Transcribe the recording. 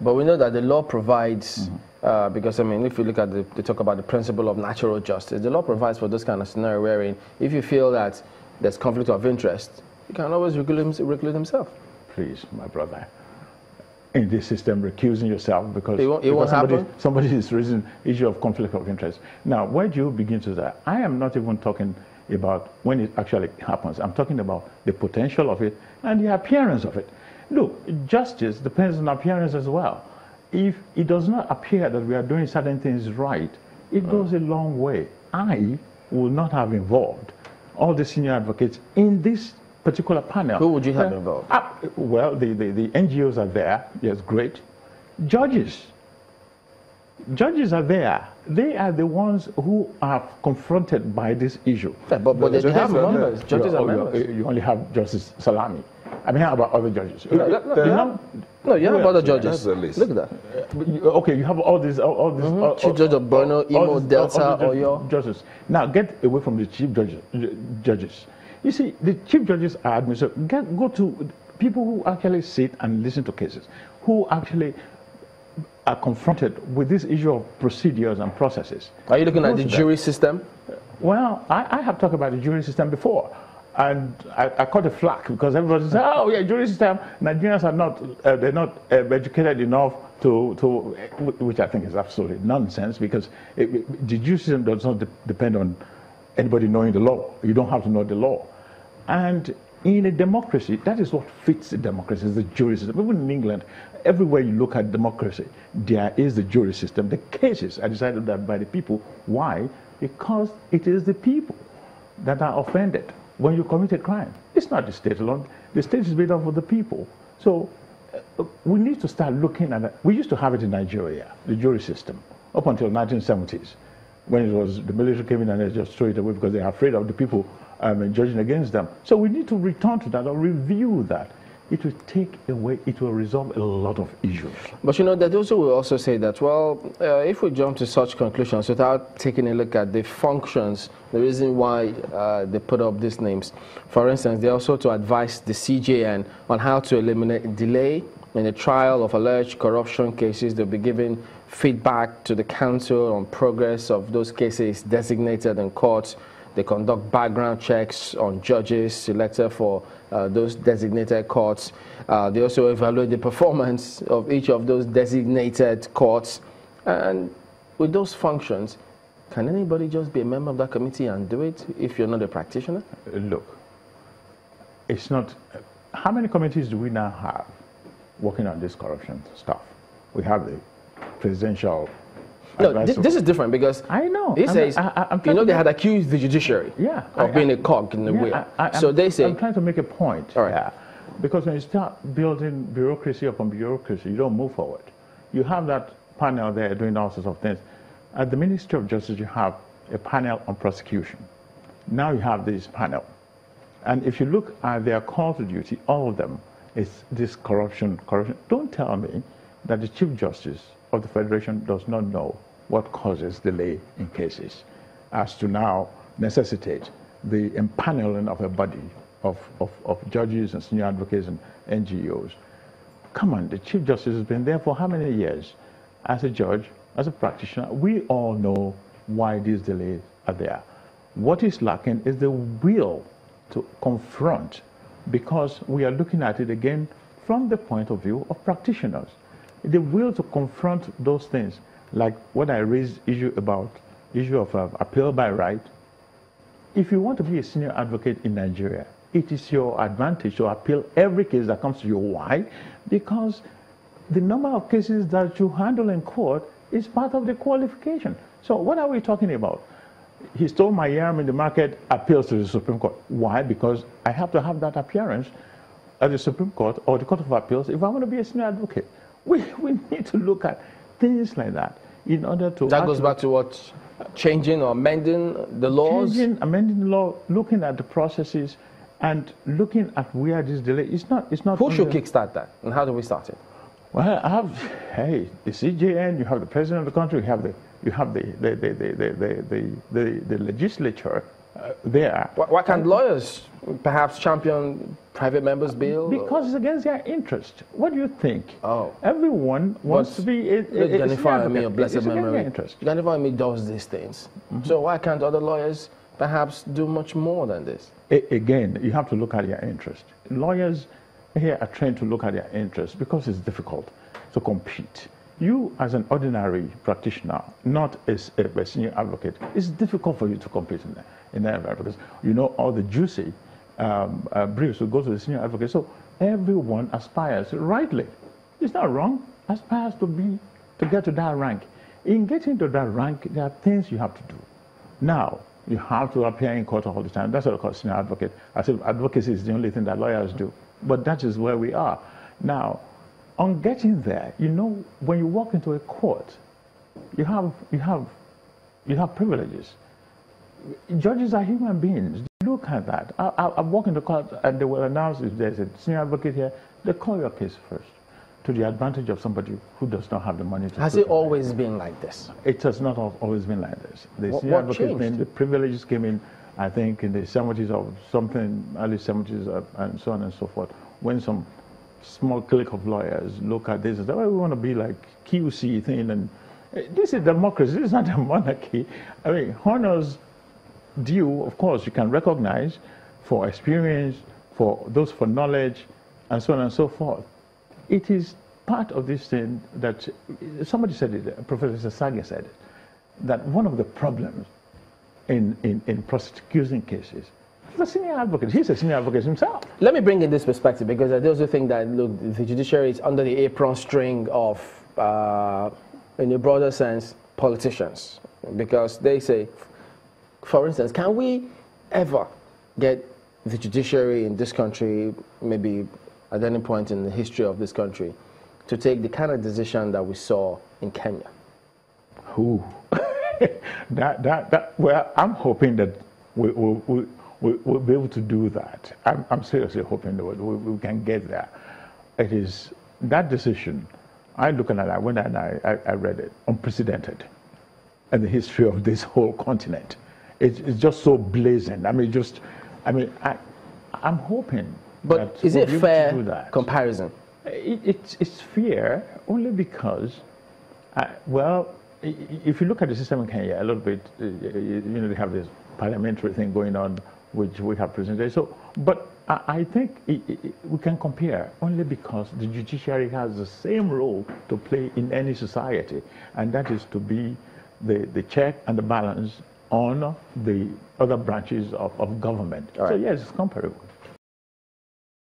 But we know that the law provides, because I mean, if you look at they talk about the principle of natural justice, the law provides for this kind of scenario wherein if you feel that there's conflict of interest, you can always reclude himself. Please, my brother. In this system, recusing yourself because, somebody is raising issue of conflict of interest. Now, where do you begin to that? I am not even talking about when it actually happens. I'm talking about the potential of it and the appearance of it. Look, justice depends on appearance as well. If it does not appear that we are doing certain things right, it goes a long way. I will not have involved all the senior advocates in this particular panel. Who would you have involved? Well, the NGOs are there. Yes, great. Judges. Judges are there. They are the ones who are confronted by this issue. Yeah, but they have members. Judges are members. You only have Justice Salami. I mean, how about other judges? No, you have other judges. Look at that. Okay, you have all these. Chief Judge of Borno, Imo, Delta, Oyo. Judges. Now, get away from the chief judges. You see, the chief judges are administrative. Go to people who actually sit and listen to cases, who actually are confronted with this issue of procedures and processes. Are you looking at the jury system? Well, I have talked about the jury system before, and I caught a flack because everybody said, "Oh, yeah, jury system. Nigerians are not they're not educated enough to," which I think is absolutely nonsense because the jury system does not depend on anybody knowing the law. You don't have to know the law. And in a democracy, that is what fits a democracy, is the jury system. Even in England, everywhere you look at democracy, there is the jury system. The cases are decided that by the people. Why? Because it is the people that are offended when you commit a crime. It's not the state alone. The state is made up of the people. So we need to start looking at it. We used to have it in Nigeria, the jury system, up until 1970s. When it was the military came in and they just threw it away because they are afraid of the people judging against them. So we need to return to that or review that. It will take away, it will resolve a lot of issues. But you know, that those will also say that, well, if we jump to such conclusions without taking a look at the functions, the reason why they put up these names. For instance, they also to advise the CJN on how to eliminate delay in the trial of alleged corruption cases. They'll be giving feedback to the council on progress of those cases designated in courts. They conduct background checks on judges selected for those designated courts. They also evaluate the performance of each of those designated courts. And with those functions, can anybody just be a member of that committee and do it if you're not a practitioner? Look, it's not. How many committees do we now have working on this corruption stuff? We have the presidential. No, this is different because I know. He says, you know, they had accused the judiciary of being a cog in the wheel. So they say. I'm trying to make a point. All right. Because when you start building bureaucracy upon bureaucracy, you don't move forward. You have that panel there doing all sorts of things. At the Ministry of Justice, you have a panel on prosecution. Now you have this panel. And if you look at their call to duty, all of them is this corruption. Don't tell me that the Chief Justice of the Federation does not know what causes delay in cases as to now necessitate the empaneling of a body of judges and senior advocates and NGOs. Come on, the Chief Justice has been there for how many years? As a judge, as a practitioner, we all know why these delays are there. What is lacking is the will to confront, because we are looking at it again from the point of view of practitioners. The will to confront those things, like what I raised issue of appeal by right. If you want to be a senior advocate in Nigeria, it is your advantage to appeal every case that comes to you. Why? Because the number of cases that you handle in court is part of the qualification. So what are we talking about? He stole my yam in the market, appeals to the Supreme Court. Why? Because I have to have that appearance at the Supreme Court or the Court of Appeals if I want to be a senior advocate. We need to look at things like that in order to... That goes back to what? Changing or amending the laws? Changing, amending the law, looking at the processes and looking at where this delay is not... Who should kickstart that? And how do we start it? Well, I have, the CJN, you have the president of the country, you have the legislature, there. Why can't lawyers perhaps champion private members' bill? Because it's against their interest. What do you think? Oh. Everyone wants to be a Jennifer Amy of blessed memory. Jennifer Amy does these things. So why can't other lawyers perhaps do much more than this? Again, you have to look at their interest. Lawyers here are trained to look at their interest because it's difficult to compete. You, as an ordinary practitioner, not as a senior advocate, it's difficult for you to compete in that environment because you know all the juicy briefs will go to the senior advocate. So everyone aspires, rightly, it's not wrong, aspires to get to that rank. In getting to that rank, there are things you have to do. Now, you have to appear in court all the time. That's what I call senior advocate. I said advocacy is the only thing that lawyers do. But that is where we are. Now, on getting there, you know, when you walk into a court, you have privileges. Judges are human beings. Look at that. I walk into court and they will announce if there's a senior advocate here, they call your case first, to the advantage of somebody who does not have the money to. Has it always been like this? It has not always been like this. The senior advocate thing, the privileges came in, I think, in the 70s or something, early 70s, and so on and so forth, when some small clique of lawyers look at this and say, well, we want to be like QC thing, and this is democracy, this is not a monarchy. I mean, honors due, of course, you can recognize for experience, for those for knowledge, and so on and so forth. It is part of this thing that, somebody said it, Professor Sage said it, that one of the problems in prosecuting cases, the senior advocate, he's a senior advocate himself. Let me bring in this perspective, because I also think that, look, the judiciary is under the apron string of, in a broader sense, politicians. Because they say, for instance, can we ever get the judiciary in this country, maybe at any point in the history of this country, to take the kind of decision that we saw in Kenya? Ooh. Well, I'm hoping that we'll be able to do that. I'm seriously hoping that we can get there. It is that decision. I look at that when I read it, unprecedented in the history of this whole continent. It's just so blazing. I mean, I'm hoping. But that is it we'll fair comparison? It's fair only because, well, if you look at the system in Kenya a little bit, you know, they have this parliamentary thing going on, which we have presented. So, but I think we can compare only because the judiciary has the same role to play in any society, and that is to be the check and the balance on the other branches of government. Right. So yes, it's comparable.